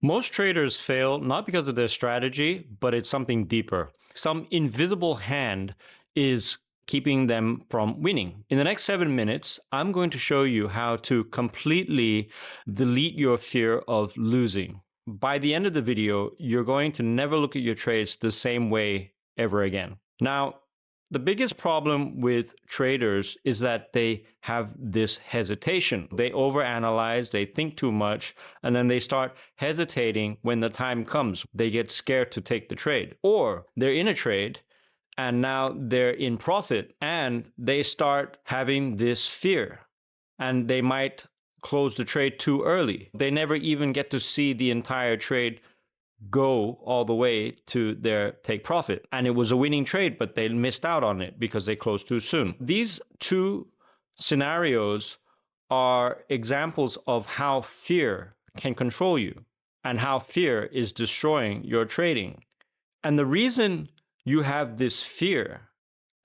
Most traders fail not because of their strategy, but it's something deeper. Some invisible hand is keeping them from winning. In the next 7 minutes, I'm going to show you how to completely delete your fear of losing. By the end of the video, you're going to never look at your trades the same way ever again. Now, the biggest problem with traders is that they have this hesitation. They overanalyze, they think too much, and then they start hesitating when the time comes. They get scared to take the trade. Or they're in a trade and now they're in profit and they start having this fear and they might close the trade too early. They never even get to see the entire trade go all the way to their take profit. And it was a winning trade, but they missed out on it because they closed too soon. These two scenarios are examples of how fear can control you and how fear is destroying your trading. And the reason you have this fear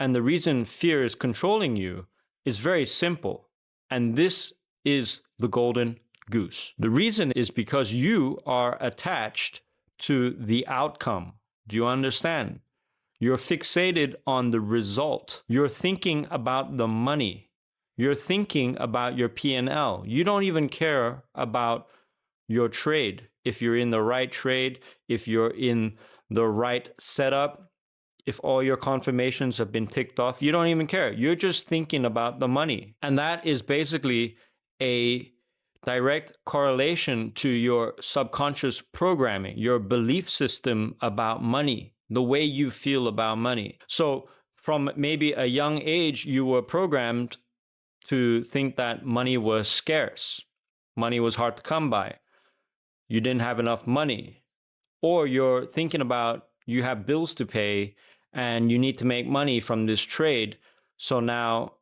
and the reason fear is controlling you is very simple. And this is the golden goose. The reason is because you are attached to the outcome. Do you understand? You're fixated on the result. You're thinking about the money. You're thinking about your P&L. You don't even care about your trade. If you're in the right trade, if you're in the right setup, if all your confirmations have been ticked off, you don't even care. You're just thinking about the money. And that is basically a direct correlation to your subconscious programming, your belief system about money, the way you feel about money. So from maybe a young age, you were programmed to think that money was scarce. Money was hard to come by. You didn't have enough money. Or you're thinking about you have bills to pay and you need to make money from this trade. So now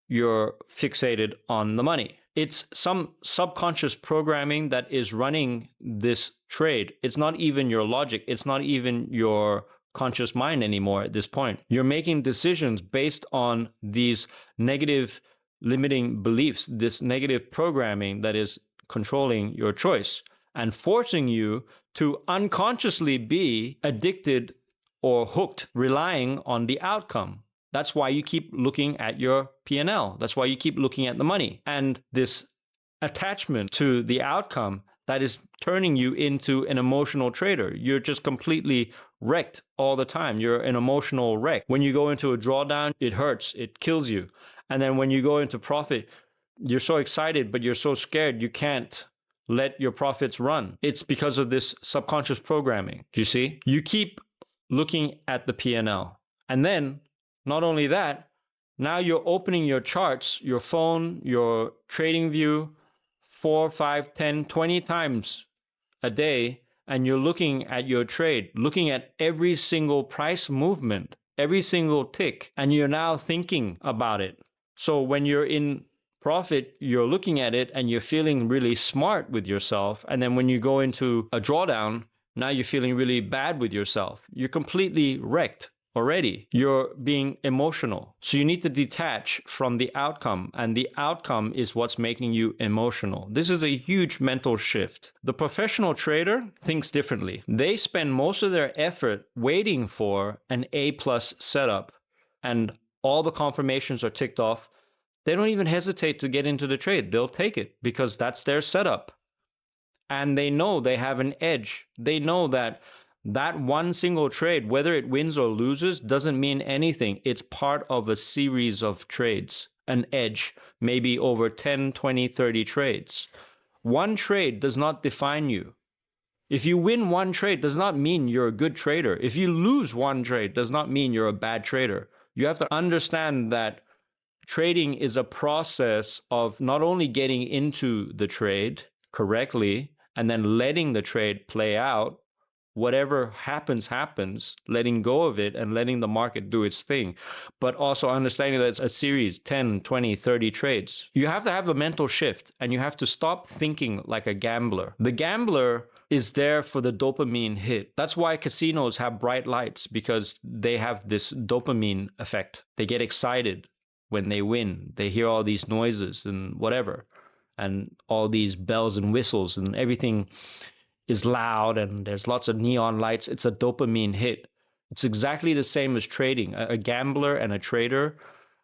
you're fixated on the money. It's some subconscious programming that is running this trade. It's not even your logic. It's not even your conscious mind anymore at this point. You're making decisions based on these negative limiting beliefs, this negative programming that is controlling your choice and forcing you to unconsciously be addicted or hooked, relying on the outcome. That's why you keep looking at your P&L. That's why you keep looking at the money. And this attachment to the outcome that is turning you into an emotional trader. You're just completely wrecked all the time. You're an emotional wreck. When you go into a drawdown, it hurts, it kills you. And then when you go into profit, you're so excited, but you're so scared you can't let your profits run. It's because of this subconscious programming. Do you see? You keep looking at the P&L. And then not only that, now you're opening your charts, your phone, your trading view 4, 5, 10, 20 times a day, and you're looking at your trade, looking at every single price movement, every single tick, and you're now thinking about it. So when you're in profit, you're looking at it and you're feeling really smart with yourself. And then when you go into a drawdown, now you're feeling really bad with yourself. You're completely wrecked already. You're being emotional. So you need to detach from the outcome, and the outcome is what's making you emotional. This is a huge mental shift. The professional trader thinks differently. They spend most of their effort waiting for an A+ setup, and all the confirmations are ticked off. They don't even hesitate to get into the trade. They'll take it because that's their setup. And they know they have an edge. They know that one single trade, whether it wins or loses, doesn't mean anything. It's part of a series of trades, an edge, maybe over 10, 20, 30 trades. One trade does not define you. If you win one trade, does not mean you're a good trader. If you lose one trade, does not mean you're a bad trader. You have to understand that trading is a process of not only getting into the trade correctly and then letting the trade play out. Whatever happens, letting go of it and letting the market do its thing, but also understanding that it's a series, 10, 20, 30 trades. You have to have a mental shift and you have to stop thinking like a gambler. The gambler is there for the dopamine hit. That's why casinos have bright lights, because they have this dopamine effect. They get excited when they win. They hear all these noises and whatever, and all these bells and whistles and everything is loud and there's lots of neon lights, it's a dopamine hit. It's exactly the same as trading. A gambler and a trader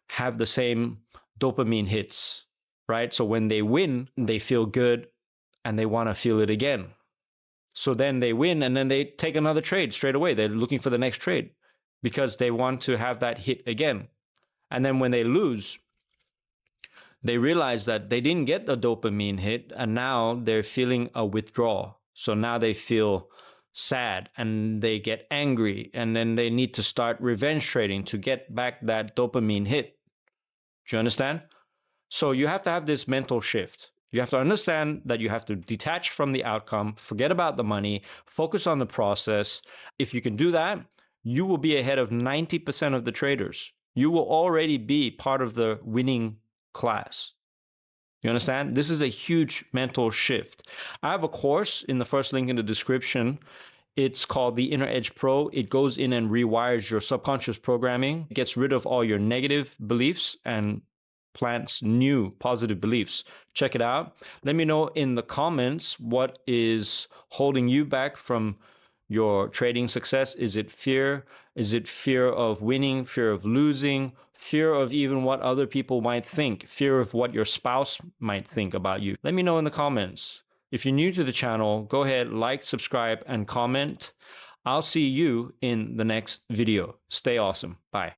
have the same dopamine hits, right? So when they win, they feel good and they want to feel it again. So then they win and then they take another trade straight away. They're looking for the next trade because they want to have that hit again. And then when they lose, they realize that they didn't get the dopamine hit and now they're feeling a withdrawal. So now they feel sad and they get angry and then they need to start revenge trading to get back that dopamine hit. Do you understand? So you have to have this mental shift. You have to understand that you have to detach from the outcome, forget about the money, focus on the process. If you can do that, you will be ahead of 90% of the traders. You will already be part of the winning class. You understand? This is a huge mental shift. I have a course in the first link in the description. It's called the Inner Edge Pro. It goes in and rewires your subconscious programming, gets rid of all your negative beliefs and plants new positive beliefs. Check it out. Let me know in the comments what is holding you back from your trading success. Is it fear? Is it fear of winning, fear of losing, fear of even what other people might think, fear of what your spouse might think about you? Let me know in the comments. If you're new to the channel, go ahead, like, subscribe, and comment. I'll see you in the next video. Stay awesome. Bye.